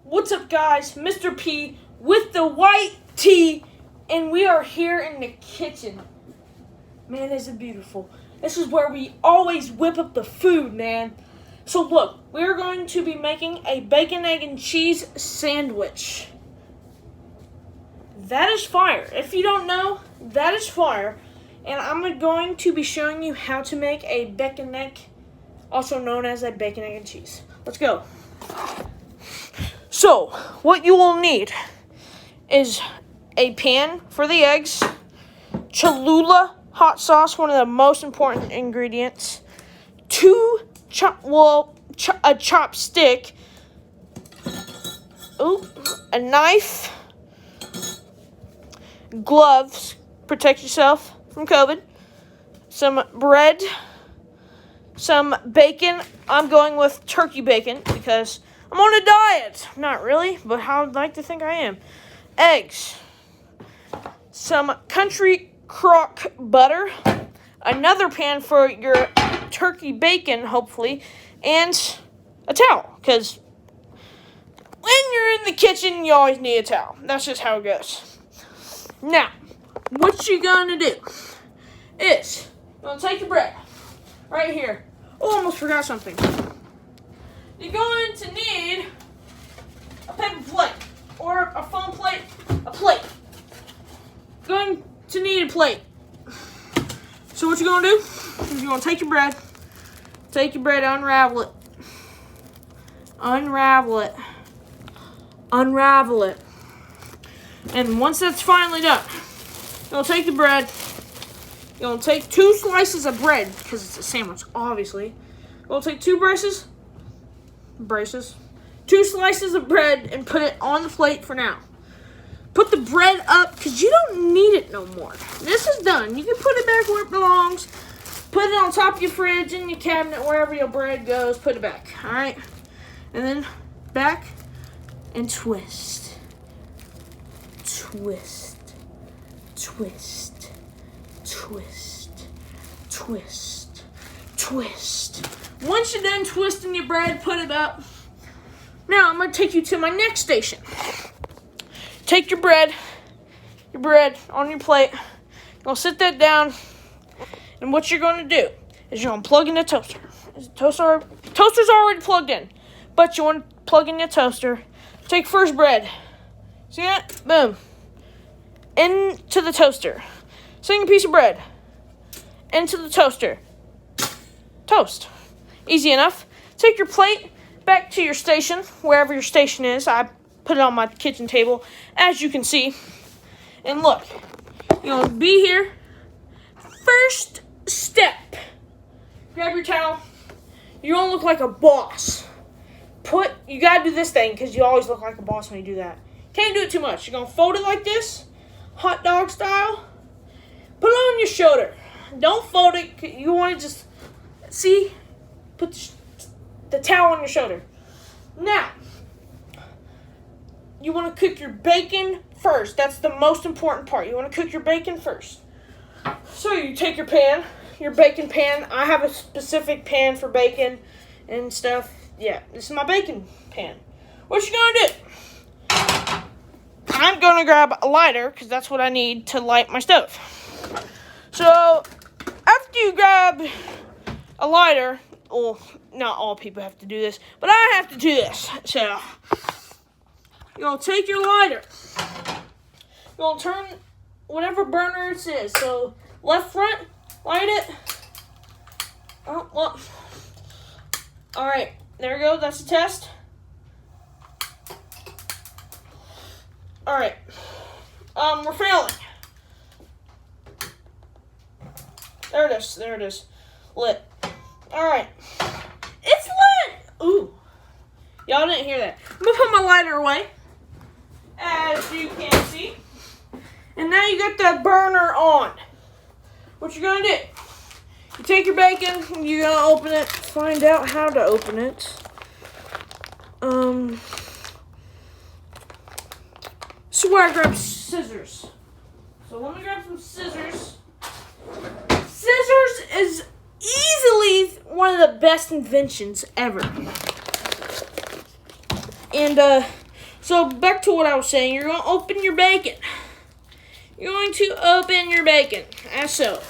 What's up, guys? Mr. P with the white tee, and we are here in the kitchen. Man, is it beautiful. This is where we always whip up the food, man. So look, we're going to be making a bacon, egg, and cheese sandwich. That is fire. If you don't know, that is fire. And I'm going to be showing you how to make a bacon egg, also known as a bacon, egg, and cheese. Let's go. So, what you will need is a pan for the eggs, Cholula hot sauce, one of the most important ingredients, a chopstick, a knife, gloves, protect yourself from COVID, some bread, some bacon. I'm going with turkey bacon because I'm on a diet. Not really, but I would like to think I am. Eggs, some country crock butter, another pan for your turkey bacon, hopefully, and a towel, because when you're in the kitchen, you always need a towel. That's just how it goes. Now, what you're going to do is, you're going to take your bread, right here. Oh, almost forgot something. You're going to need a paper plate, or a foam plate, a plate. Going to need a plate. So what you're going to do is you're going to take your bread, unravel it. And once that's finally done, you're going to take the bread, you're going to take 2 slices of bread, because it's a sandwich, obviously. You're going to take 2 2 slices of bread and put it on the plate for now. Put the bread up, because you don't need it no more. This is done. You can put it back where it belongs. Put it on top of your fridge, in your cabinet, wherever your bread goes. Put it back, all right? And then back and twist. Twist. Twist. Twist. Twist. Twist. Once you're done twisting your bread, put it up. Now, I'm going to take you to my next station. Take your bread on your plate. You're going to sit that down. And what you're going to do is you're going to plug in the toaster. Toaster's already plugged in. But you want to plug in your toaster. Take first bread. See that? Boom. Into the toaster. Second piece of bread. Into the toaster. Toast. Easy enough. Take your plate back to your station, wherever your station is. I put it on my kitchen table, as you can see. And look, you're going to be here. First step. Grab your towel. You're going to look like a boss. You got to do this thing, because you always look like a boss when you do that. Can't do it too much. You're going to fold it like this, hot dog style. Put it on your shoulder. Don't fold it. You want to just, see, put the towel on your shoulder. Now, you want to cook your bacon first. That's the most important part. You want to cook your bacon first. So you take your bacon pan. I have a specific pan for bacon and stuff. Yeah, this is my bacon pan. What you gonna do? I'm gonna grab a lighter, because that's what I need to light my stove. So, after you grab a lighter, well, not all people have to do this, but I have to do this. So, you're going to take your lighter. You're going to turn whatever burner it is. So, left front, light it. Oh, well. All right, there we go. That's the test. All right. We're failing. There it is. Lit. All right. It's lit! Ooh. Y'all didn't hear that. I'm going to put my lighter away, as you can see. And now you got that burner on. What you're going to do, you take your bacon, you're going to open it, find out how to open it. So where I grab scissors. So let me grab some scissors. Scissors is easily one of the best inventions ever. And So back to what I was saying. You're going to open your bacon. You're going to open your bacon, as so.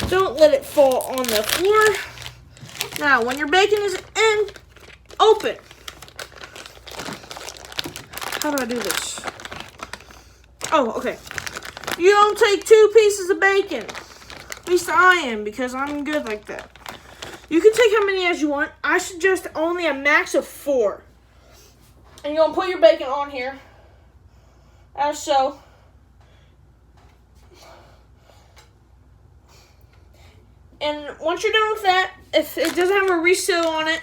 Don't let it fall on the floor. Now, when your bacon is in, open. How do I do this? Oh, okay. You don't take 2 pieces of bacon. At least I am, because I'm good like that. You can take how many as you want. I suggest only a max of 4. And you're going to put your bacon on here. As so. And once you're done with that, if it doesn't have a reseal on it,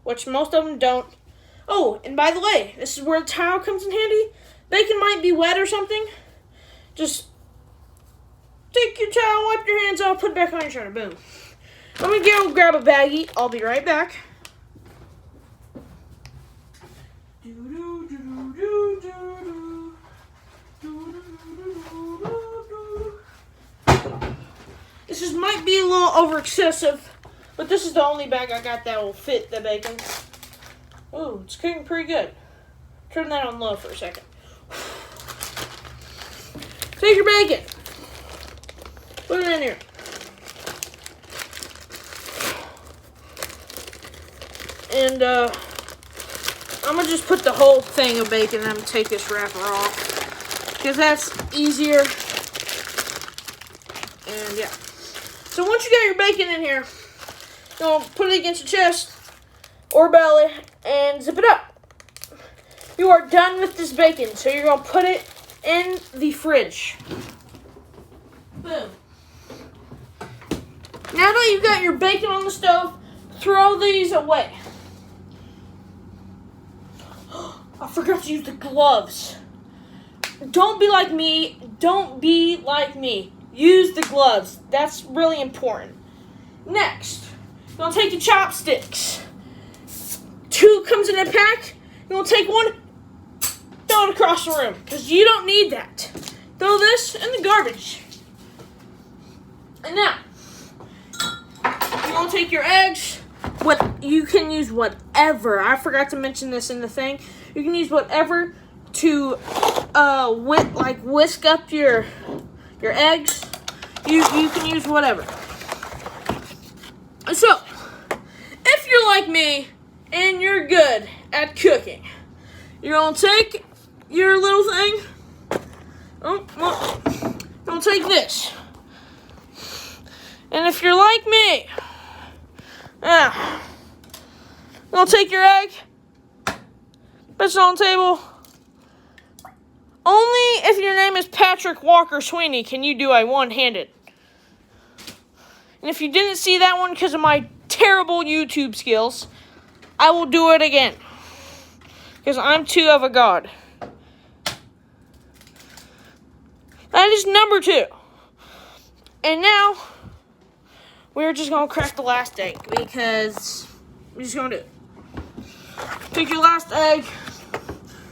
which most of them don't. Oh, and by the way, this is where the towel comes in handy. Bacon might be wet or something. Just take your towel, wipe your hands off, put it back on your shirt. Boom. Let me go grab a baggie. I'll be right back. This might be a little over excessive, but this is the only bag I got that will fit the bacon. Ooh, it's cooking pretty good. Turn that on low for a second. Take your bacon. Put it in here. And I'm going to just put the whole thing of bacon and I'm going to take this wrapper off. Because that's easier. And yeah. So once you got your bacon in here, you're going to put it against your chest or belly and zip it up. You are done with this bacon. So you're going to put it in the fridge. Boom. Now that you've got your bacon on the stove, throw these away. I forgot to use the gloves. Don't be like me. Don't be like me. Use the gloves. That's really important. Next, you're going to take your chopsticks. 2 comes in a pack. You're going to take 1, throw it across the room. Because you don't need that. Throw this in the garbage. And now, you're going to take your eggs. You can use whatever. I forgot to mention this in the thing. You can use whatever to whisk up your eggs. You can use whatever. So, if you're like me and you're good at cooking, you're going to take your little thing. You're going to take this. And if you're like me, you're going to take your egg, put it on the table. Only if your name is Patrick Walker Sweeney can you do a one-handed. And if you didn't see that one because of my terrible YouTube skills, I will do it again. Because I'm too of a god. That is number 2. And now, we're just going to crack the last egg. Because we're just going to do it. Take your last egg.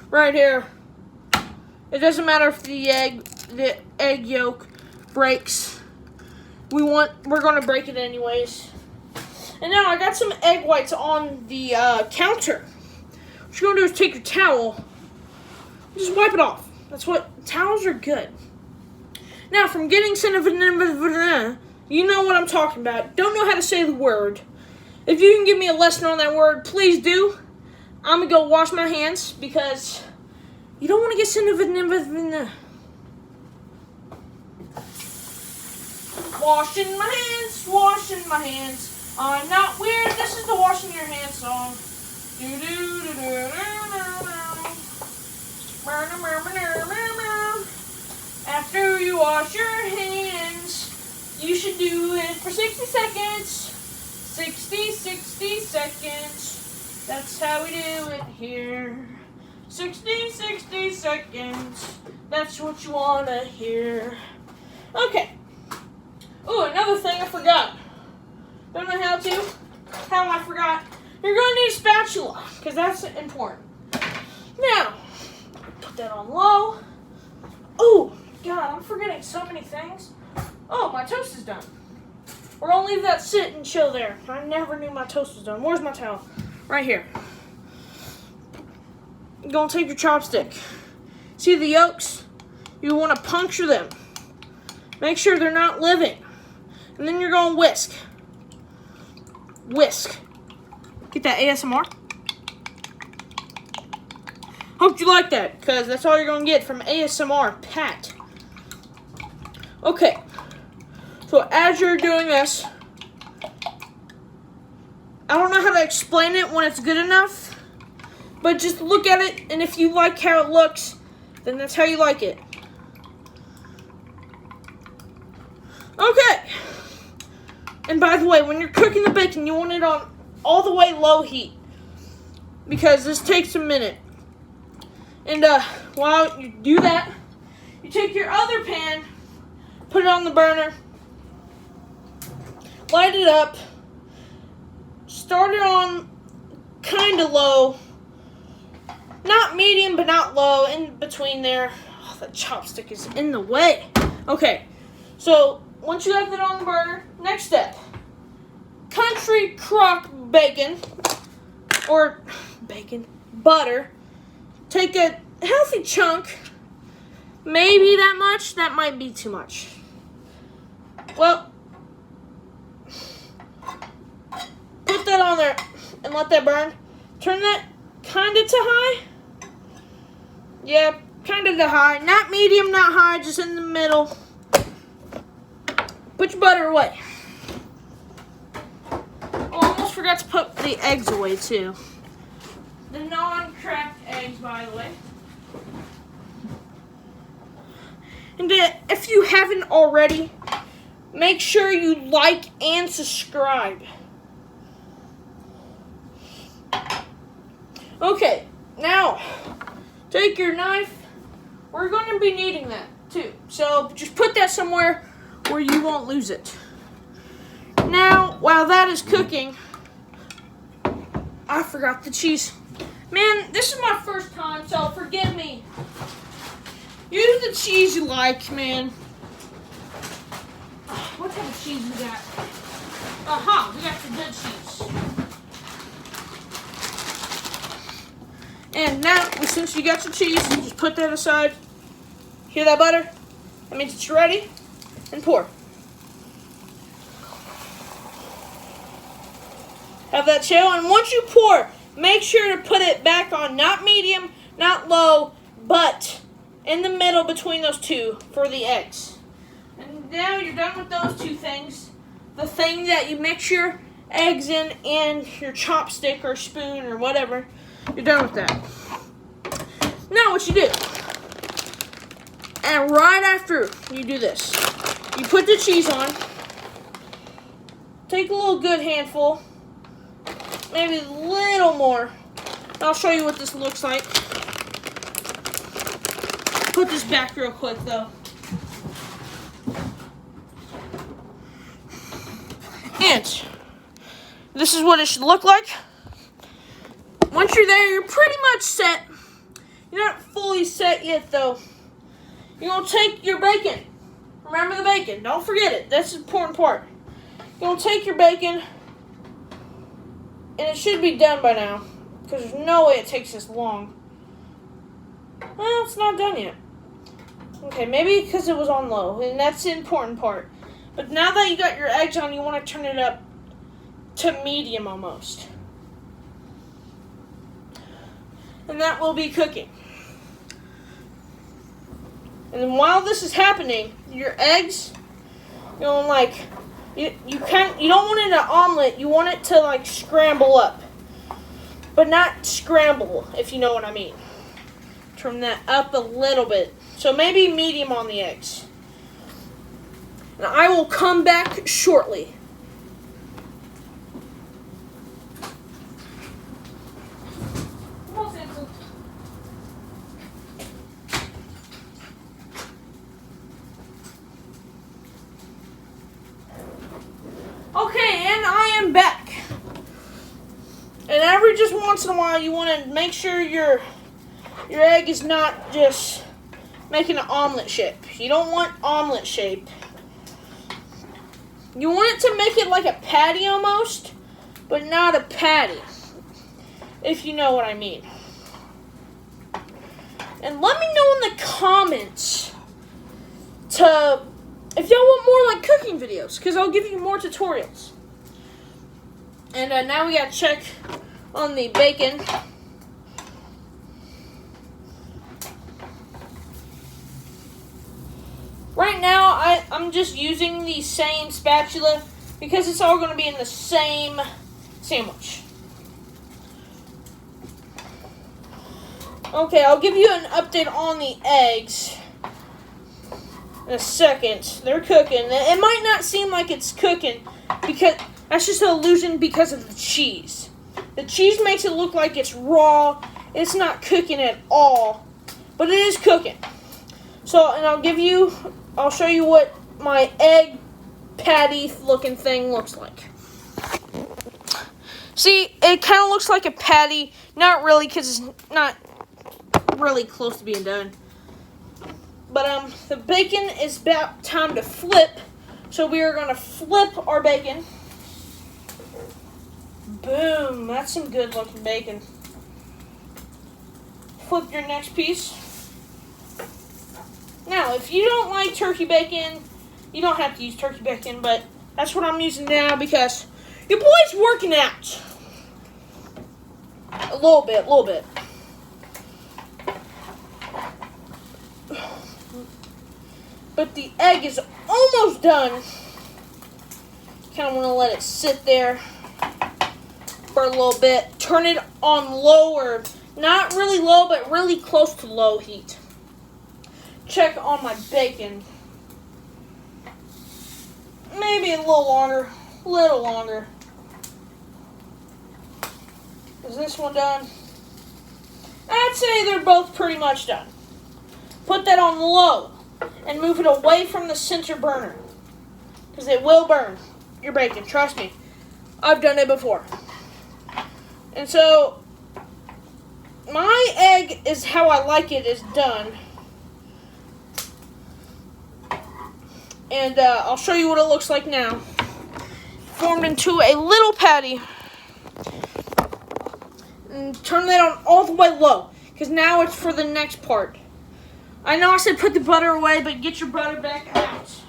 Right here. It doesn't matter if the egg yolk breaks. We're going to break it anyways. And now I got some egg whites on the counter. What you're going to do is take your towel, just wipe it off. That's what, towels are good. Now, from getting you know what I'm talking about. Don't know how to say the word. If you can give me a lesson on that word, please do. I'm going to go wash my hands because you don't want to get washing my hands. I'm not weird. This is the washing your hands song. After you wash your hands, you should do it for 60 seconds. 60 seconds. That's how we do it here. 60 seconds. That's what you want to hear. Okay. Oh, another thing I forgot. Don't know how I forgot. You're going to need a spatula, because that's important. Now, put that on low. Oh, God, I'm forgetting so many things. Oh, my toast is done. We're going to leave that sit and chill there. I never knew my toast was done. Where's my towel? Right here. you're going to take your chopstick. See the yolks? You want to puncture them. Make sure they're not living. And then you're going to whisk. Whisk. Get that ASMR. Hope you like that, because that's all you're going to get from ASMR Pat. Okay. So as you're doing this, I don't know how to explain it when it's good enough, but just look at it, and if you like how it looks, then that's how you like it. Okay. And by the way, when you're cooking the bacon, you want it on all the way low heat, because this takes a minute. And while you do that, you take your other pan, put it on the burner, light it up, start it on kind of low, not medium but not low, in between there. Oh, the chopstick is in the way. Okay, so once you have that on the burner, next step, country crock bacon, or butter. Take a healthy chunk, maybe that much, that might be too much. Well, put that on there and let that burn. Turn that kind of to high. Yeah, kind of to high. Not medium, not high, just in the middle. Put your butter away. Oh, I almost forgot to put the eggs away too. The non-cracked eggs, by the way. And if you haven't already, make sure you like and subscribe. Okay, now take your knife. We're going to be needing that too. So just put that somewhere where you won't lose it. Now, while that is cooking, I forgot the cheese. Man, this is my first time, so forgive me. Use the cheese you like, man. What type of cheese we got? Aha, we got some good cheese. And now, since you got your cheese, just put that aside. Hear that butter? That means it's ready. And pour. Have that chill, and once you pour, make sure to put it back on, not medium, not low, but in the middle between those two for the eggs. And now you're done with those two things. The thing that you mix your eggs in and your chopstick or spoon or whatever, you're done with that. Now what you do, and right after you do this, you put the cheese on, take a little good handful, maybe a little more. I'll show you what this looks like. Put this back real quick though. And this is what it should look like. Once you're there, you're pretty much set. You're not fully set yet though. You're going to take your bacon. Remember the bacon. Don't forget it. That's the important part. You're going to take your bacon. And it should be done by now, because there's no way it takes this long. Well, it's not done yet. Okay, maybe because it was on low, and that's the important part. But now that you got your eggs on, you want to turn it up to medium almost. And that will be cooking. And then while this is happening, your eggs, you know, like, you don't want it an omelet, you want it to like scramble up. But not scramble, if you know what I mean. Turn that up a little bit. So maybe medium on the eggs. And I will come back shortly. Okay, and I am back. And every just once in a while, you want to make sure your egg is not just making an omelet shape. You don't want omelet shape. You want it to make it like a patty almost, but not a patty, if you know what I mean. And let me know in the comments if y'all want more like cooking videos, because I'll give you more tutorials. And now we gotta check on the bacon. Right now, I'm just using the same spatula because it's all going to be in the same sandwich. Okay, I'll give you an update on the eggs in a second. They're cooking. It might not seem like it's cooking because that's just an illusion because of the cheese. The cheese makes it look like it's raw. It's not cooking at all, but it is cooking. So, and I'll show you what my egg patty looking thing looks like. See, it kind of looks like a patty. Not really, because it's not really close to being done. But the bacon is about time to flip. So we are going to flip our bacon. Boom, that's some good looking bacon. Flip your next piece. Now, if you don't like turkey bacon, you don't have to use turkey bacon, but that's what I'm using now because your boy's working out. A little bit. But the egg is almost done. Kind of want to let it sit there for a little bit. Turn it on lower. Not really low, but really close to low heat. Check on my bacon. Maybe a little longer. Is this one done? I'd say they're both pretty much done. Put that on low and move it away from the center burner because it will burn your bacon. Trust me, I've done it before. And so my egg is how I like it is done. And I'll show you what it looks like now. Formed into a little patty. And turn that on all the way low, because now it's for the next part. I know I said put the butter away, but get your butter back out.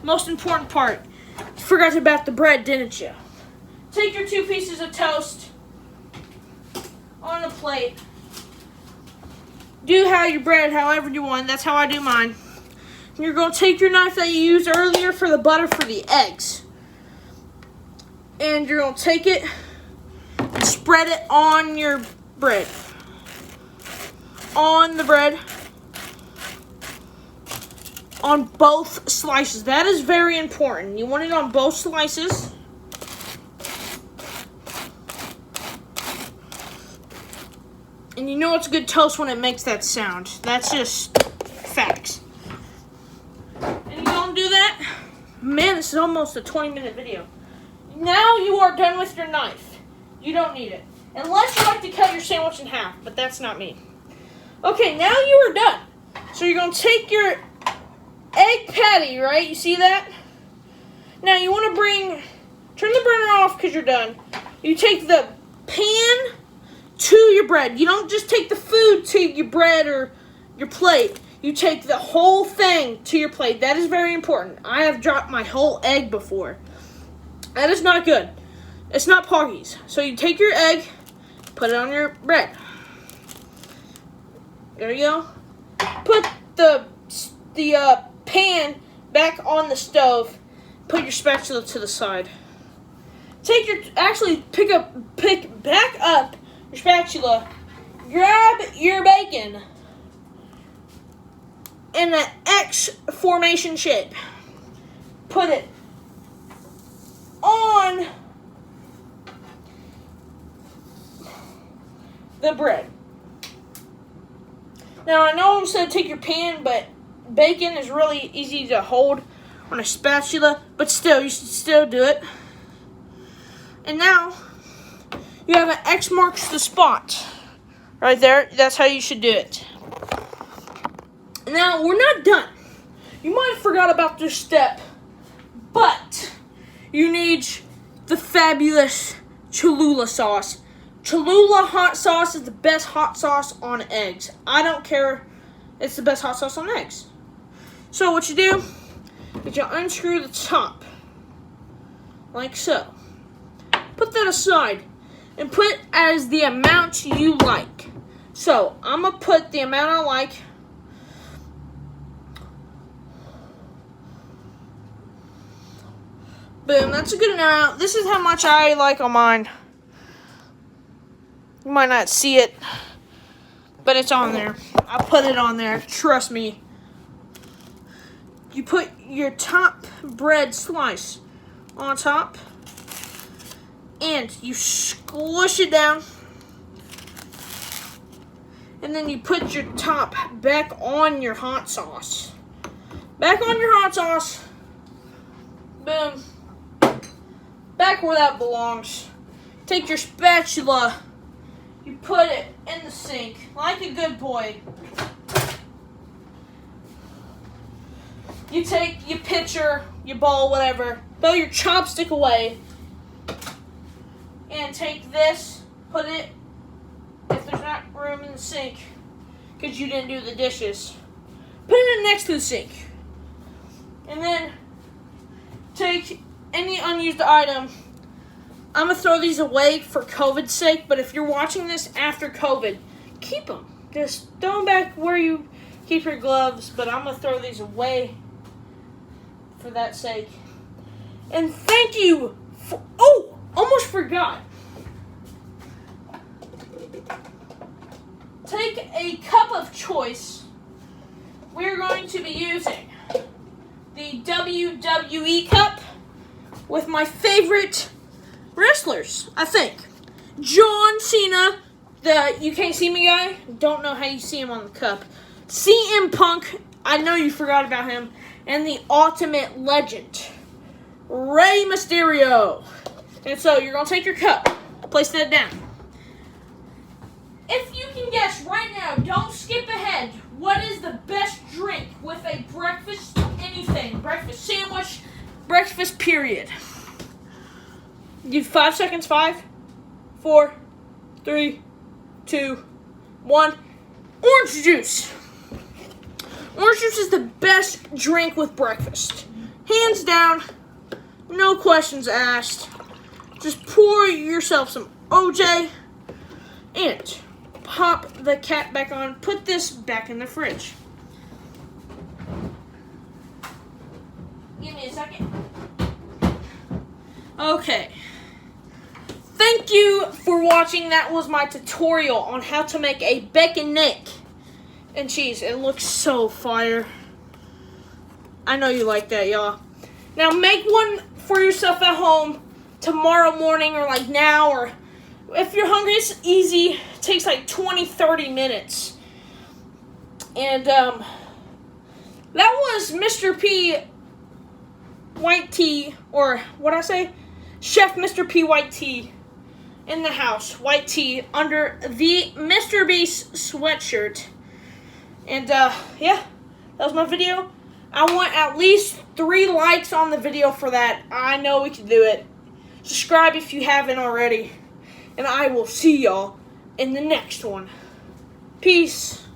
Most important part. You forgot about the bread, didn't you? Take your 2 pieces of toast on a plate. Do how your bread however you want. That's how I do mine. You're going to take your knife that you used earlier for the butter for the eggs. And you're going to take it and spread it on your bread. On the bread. On both slices. That is very important. You want it on both slices. And you know it's good toast when it makes that sound. That's just facts. Do that. Man, this is almost a 20-minute video. Now you are done with your knife. You don't need it. Unless you like to cut your sandwich in half, but that's not me. Okay, now you are done. So you're going to take your egg patty, right? You see that? Now you want to turn the burner off because you're done. You take the pan to your bread. You don't just take the food to your bread or your plate. You take the whole thing to your plate. That is very important. I have dropped my whole egg before. That is not good. It's not Poggies. So you take your egg, put it on your bread. There you go. Put the pan back on the stove. Put your spatula to the side. Pick back up your spatula. Grab your bacon in an X formation shape. Put it on the bread. Now I know I said take your pan, but bacon is really easy to hold on a spatula, but still, you should still do it. And now you have an X marks the spot right there. That's how you should do it. Now, we're not done. You might have forgot about this step, but you need the fabulous Cholula sauce. Cholula hot sauce is the best hot sauce on eggs. I don't care It's the best hot sauce on eggs. So what you do is you unscrew the top, like so. Put that aside and put as the amount you like. So I'm gonna put the amount I like. Boom, that's a good amount. This is how much I like on mine. You might not see it, but it's on there. I put it on there, trust me. You put your top bread slice on top, and you squish it down, and then you put your top back on your hot sauce. Back on your hot sauce. Boom. Back where that belongs. Take your spatula. You put it in the sink like a good boy. You take your pitcher, your bowl, whatever, throw your chopstick away, and take this, put it, if there's not room in the sink, because you didn't do the dishes, put it next to the sink. And then take any unused item. I'm going to throw these away for COVID's sake, but if you're watching this after COVID, keep them. Just throw them back where you keep your gloves, but I'm going to throw these away for that sake. And thank you for, oh, almost forgot. Take a cup of choice. We're going to be using the WWE cup with my favorite wrestlers, I think. John Cena, the You Can't See Me guy. Don't know how you see him on the cup. CM Punk, I know you forgot about him. And the Ultimate Legend, Rey Mysterio. And so you're going to take your cup, place that down. If you can guess right now, don't skip ahead. What is the best drink with a breakfast anything? Breakfast sandwich, breakfast period. Give 5 seconds. 5, 4, 3, 2, 1. Orange juice. Orange juice is the best drink with breakfast. Hands down, no questions asked. Just pour yourself some OJ and pop the cap back on. Put this back in the fridge. Give me a second. Okay. Thank you for watching. That was my tutorial on how to make a bacon neck and cheese. It looks so fire. I know you like that, y'all. Now make one for yourself at home tomorrow morning or like now, or if you're hungry, it's easy. It takes like 20-30 minutes. And that was Mr. P White Tea, or what I say? Chef Mr. P White Tea in the house. White tea under the Mr. Beast sweatshirt. And, yeah, that was my video. I want at least 3 likes on the video for that. I know we can do it. Subscribe if you haven't already. And I will see y'all in the next one. Peace.